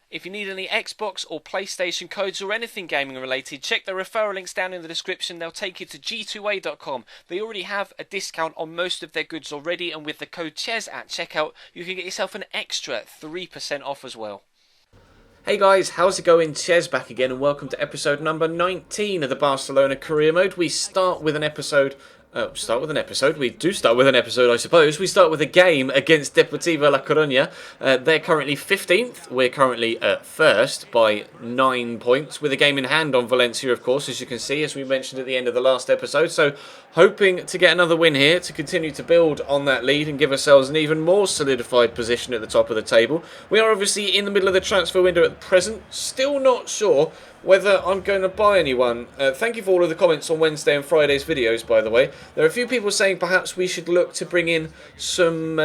If you need any Xbox or PlayStation codes or anything gaming related, check the referral links down in the description. They'll take you to g2a.com. They already have a discount on most of their goods already, and with the code CHES at checkout, you can get yourself an extra 3% off as well. Hey guys, how's it going? Ches back again, and welcome to episode number 19 of the Barcelona Career Mode. We start with an episode. We do start with an episode, I suppose. We start with a game against Deportivo La Coruña. They're currently 15th. We're currently at first by 9 points, with a game in hand on Valencia, of course, as you can see, as we mentioned at the end of the last episode. So, hoping to get another win here to continue to build on that lead and give ourselves an even more solidified position at the top of the table. We are obviously in the middle of the transfer window at the present. Still not sure whether I'm going to buy anyone. Thank you for all of the comments on Wednesday and Friday's videos, by the way. There are a few people saying perhaps we should look to bring in some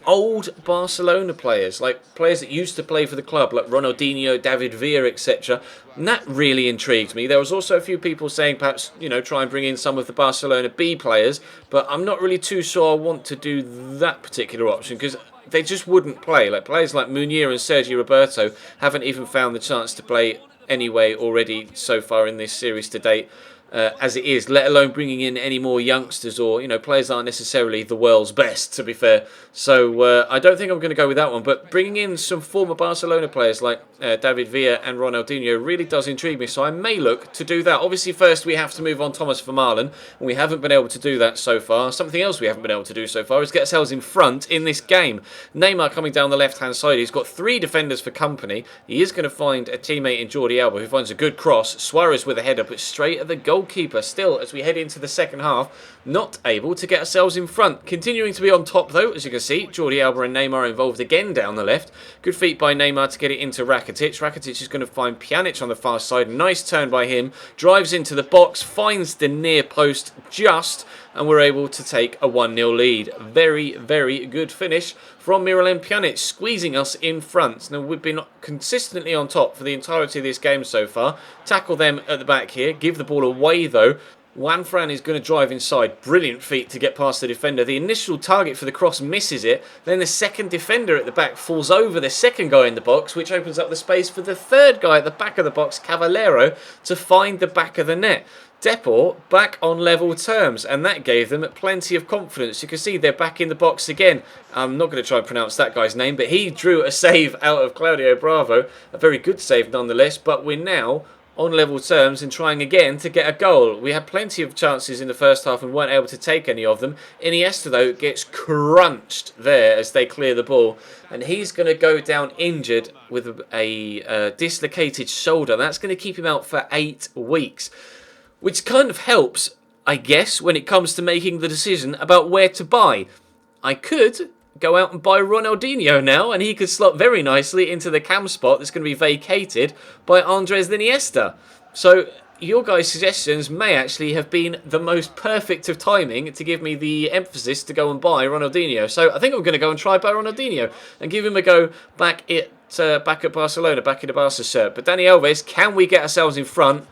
old Barcelona players, like players that used to play for the club, like Ronaldinho, David Villa, etc. And that really intrigued me. There was also a few people saying perhaps, try and bring in some of the Barcelona B players, but I'm not really too sure I want to do that particular option, because they just wouldn't play. Like players like Munir and Sergio Roberto haven't even found the chance to play anyway already so far in this series to date. As it is, let alone bringing in any more youngsters or, players aren't necessarily the world's best, to be fair. So I don't think I'm going to go with that one. But bringing in some former Barcelona players like David Villa and Ronaldinho really does intrigue me. So I may look to do that. Obviously, first we have to move on Thomas Vermaelen, and we haven't been able to do that so far. Something else we haven't been able to do so far is get ourselves in front in this game. Neymar coming down the left-hand side. He's got 3 defenders for company. He is going to find a teammate in Jordi Alba who finds a good cross. Suarez with a header, but straight at the goalkeeper. Still, as we head into the second half, not able to get ourselves in front. Continuing to be on top, though, as you can see, Jordi Alba and Neymar involved again down the left. Good feat by Neymar to get it into Rakitic. Rakitic is going to find Pjanic on the far side. Nice turn by him. Drives into the box, finds the near post just, and we're able to take a 1-0 lead. Very, very good finish from Miralem Pjanic, squeezing us in front. Now, we've been consistently on top for the entirety of this game so far. Tackle them at the back here. Give the ball away, though. Juan Fran is going to drive inside. Brilliant feat to get past the defender. The initial target for the cross misses it. Then the second defender at the back falls over the second guy in the box, which opens up the space for the third guy at the back of the box, Cavallero, to find the back of the net. Depor back on level terms, and that gave them plenty of confidence. You can see they're back in the box again. I'm not going to try and pronounce that guy's name, but he drew a save out of Claudio Bravo. A very good save nonetheless, but we're now on level terms and trying again to get a goal. We had plenty of chances in the first half and weren't able to take any of them. Iniesta, though, gets crunched there as they clear the ball, and he's going to go down injured with a dislocated shoulder. That's going to keep him out for 8 weeks, which kind of helps, I guess, when it comes to making the decision about where to buy. I could go out and buy Ronaldinho now, and he could slot very nicely into the cam spot that's going to be vacated by Andres Iniesta. So your guys' suggestions may actually have been the most perfect of timing to give me the emphasis to go and buy Ronaldinho. So I think I'm going to go and try buy Ronaldinho and give him a go back at Barcelona, back in the Barca shirt. But Dani Alves, can we get ourselves in front?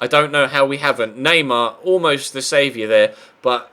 I don't know how we haven't. Neymar, almost the saviour there, but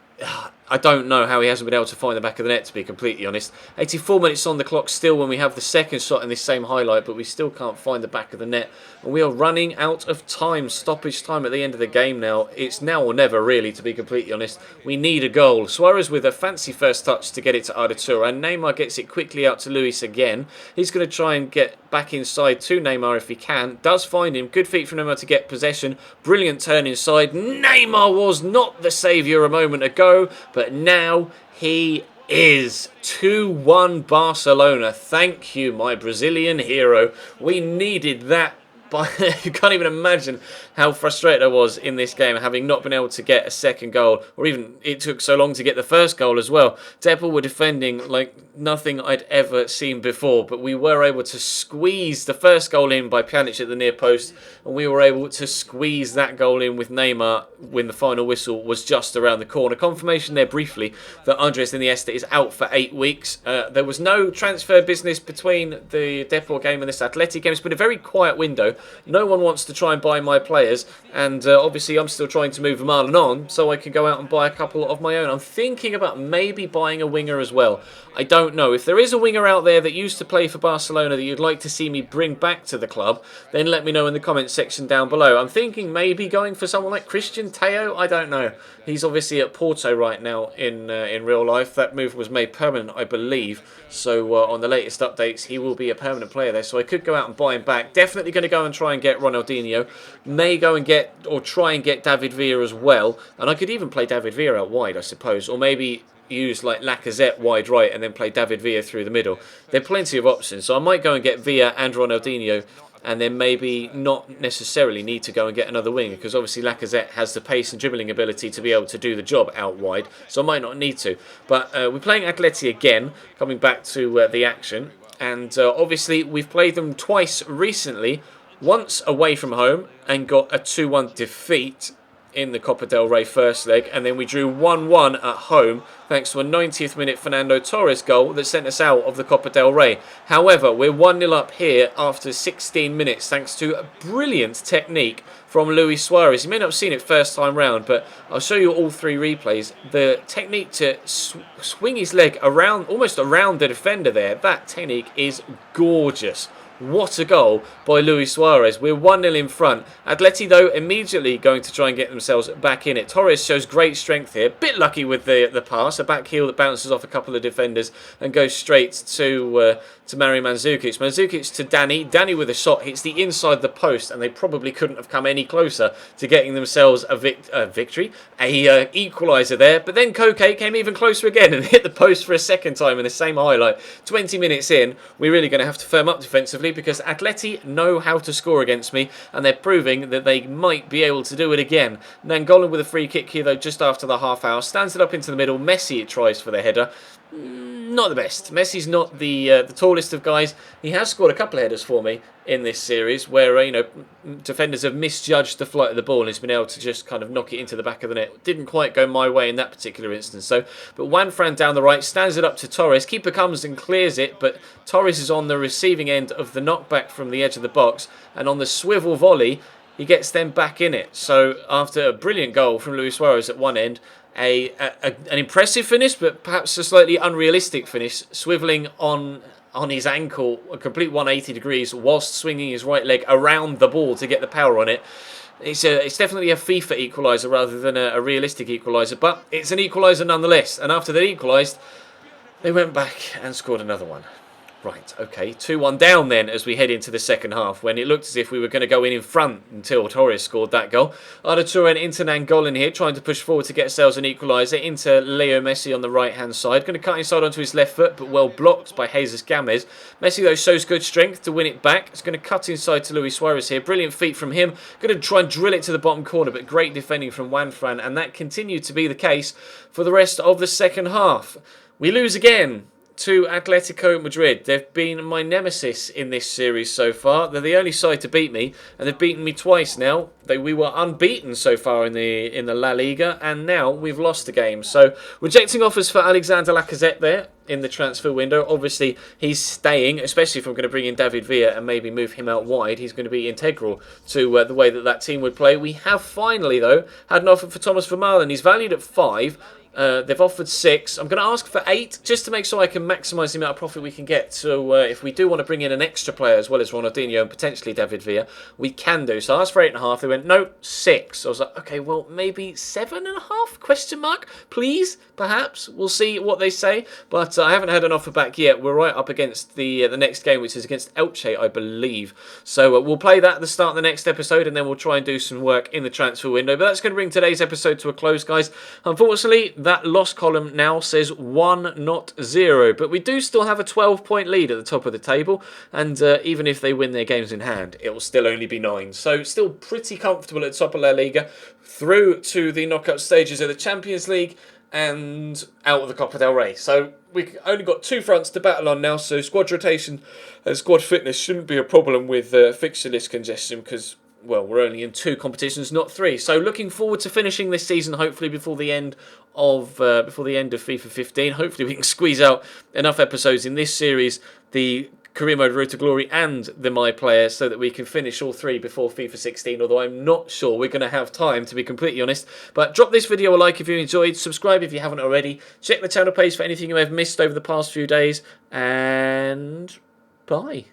I don't know how he hasn't been able to find the back of the net, to be completely honest. 84 minutes on the clock still when we have the second shot in this same highlight, but we still can't find the back of the net. And we are running out of time, stoppage time at the end of the game now. It's now or never, really, to be completely honest. We need a goal. Suarez with a fancy first touch to get it to Arda and Neymar gets it quickly out to Luis again. He's going to try and get back inside to Neymar if he can. Does find him. Good feat from Neymar to get possession. Brilliant turn inside. Neymar was not the saviour a moment ago, but now he is. 2-1 Barcelona. Thank you, my Brazilian hero. We needed that. But you can't even imagine how frustrated I was in this game, having not been able to get a second goal, or even it took so long to get the first goal as well. Depor were defending like nothing I'd ever seen before, but we were able to squeeze the first goal in by Pjanic at the near post, and we were able to squeeze that goal in with Neymar when the final whistle was just around the corner. Confirmation there briefly that Andres Iniesta is out for 8 weeks. There was no transfer business between the Depor game and this Atletico game. It's been a very quiet window. no one wants to try and buy my players, and obviously I'm still trying to move Vermaelen on so I can go out and buy a couple of my own. I'm thinking about maybe buying a winger as well. I don't know. If there is a winger out there that used to play for Barcelona that you'd like to see me bring back to the club, then let me know in the comments section down below. I'm thinking maybe going for someone like Christian Teo. I don't know. He's obviously at Porto right now in real life. That move was made permanent, I believe. So on the latest updates, he will be a permanent player there. So I could go out and buy him back. Definitely going to go and try and get Ronaldinho. May go and get, or try and get David Villa as well. And I could even play David Villa out wide, I suppose. Or maybe use like Lacazette wide right and then play David Villa through the middle. There are plenty of options. So I might go and get Villa and Ronaldinho, and then maybe not necessarily need to go and get another winger, because obviously Lacazette has the pace and dribbling ability to be able to do the job out wide, so I might not need to. But we're playing Atleti again, coming back to the action, and obviously we've played them twice recently, once away from home and got a 2-1 defeat in the Copa del Rey first leg, and then we drew 1-1 at home thanks to a 90th minute Fernando Torres goal that sent us out of the Copa del Rey. However, we're 1-0 up here after 16 minutes thanks to a brilliant technique from Luis Suarez. You may not have seen it first time round, but I'll show you all three replays. The technique to swing his leg around, almost around the defender there, that technique is gorgeous. What a goal by Luis Suarez. We're 1-0 in front. Atleti, though, immediately going to try and get themselves back in it. Torres shows great strength here. Bit lucky with the pass. A back heel that bounces off a couple of defenders and goes straight to Mario Mandzukic. Mandzukic to Danny. Danny with a shot hits the inside the post, and they probably couldn't have come any closer to getting themselves a victory. A equaliser there. But then Koke came even closer again and hit the post for a second time in the same highlight. 20 minutes in, we're really going to have to firm up defensively, because Atleti know how to score against me, and they're proving that they might be able to do it again. Nangolan with a free kick here, though, just after the half hour. Stands it up into the middle. Messi tries for the header. Not the best. Messi's not the tallest of guys. He has scored a couple of headers for me in this series where defenders have misjudged the flight of the ball and he's been able to just kind of knock it into the back of the net. Didn't quite go my way in that particular instance, though. But Juanfran down the right stands it up to Torres. Keeper comes and clears it, but Torres is on the receiving end of the knockback from the edge of the box, and on the swivel volley he gets them back in it. So after a brilliant goal from Luis Suarez at one end, an impressive finish, but perhaps a slightly unrealistic finish, swivelling on his ankle a complete 180 degrees whilst swinging his right leg around the ball to get the power on it. It's definitely a FIFA equaliser rather than a realistic equaliser, but it's an equaliser nonetheless. And after they equalised, they went back and scored another one. Right, okay, 2-1 down then as we head into the second half, when it looked as if we were going to go in front until Torres scored that goal. Arda Turan into Nangolan here, trying to push forward to get ourselves an equaliser, into Leo Messi on the right-hand side. Going to cut inside onto his left foot, but well blocked by Jesus Gamez. Messi, though, shows good strength to win it back. It's going to cut inside to Luis Suarez here. Brilliant feet from him. Going to try and drill it to the bottom corner, but great defending from Juanfran, and that continued to be the case for the rest of the second half. We lose again to Atletico Madrid. They've been my nemesis in this series so far. They're the only side to beat me, and they've beaten me twice now. We were unbeaten so far in the La Liga, and now we've lost a game. So rejecting offers for Alexander Lacazette there in the transfer window. Obviously he's staying, especially if I'm going to bring in David Villa and maybe move him out wide. He's going to be integral to the way that team would play. We have finally, though, had an offer for Thomas Vermaelen. He's valued at 5. They've offered 6. I'm going to ask for 8 just to make sure I can maximise the amount of profit we can get. So if we do want to bring in an extra player as well as Ronaldinho and potentially David Villa, we can do. So I asked for 8.5. They went, no, 6. I was like, okay, well, maybe 7.5? Question mark? Please, perhaps. We'll see what they say. But I haven't had an offer back yet. We're right up against the next game, which is against Elche, I believe. So we'll play that at the start of the next episode, and then we'll try and do some work in the transfer window. But that's going to bring today's episode to a close, guys. Unfortunately, that loss column now says 1, not 0. But we do still have a 12-point lead at the top of the table. And even if they win their games in hand, it will still only be 9. So still pretty comfortable at the top of La Liga, through to the knockout stages of the Champions League and out of the Copa del Rey. So we've only got 2 fronts to battle on now. So squad rotation and squad fitness shouldn't be a problem with fixture list congestion, because, well, we're only in 2 competitions, not 3. So looking forward to finishing this season, hopefully before the end of FIFA 15. Hopefully we can squeeze out enough episodes in this series. The Career Mode Road to Glory and the My Player so that we can finish all three before FIFA 16, although I'm not sure we're going to have time, to be completely honest. But drop this video a like if you enjoyed, subscribe if you haven't already, check the channel page for anything you may have missed over the past few days, and bye.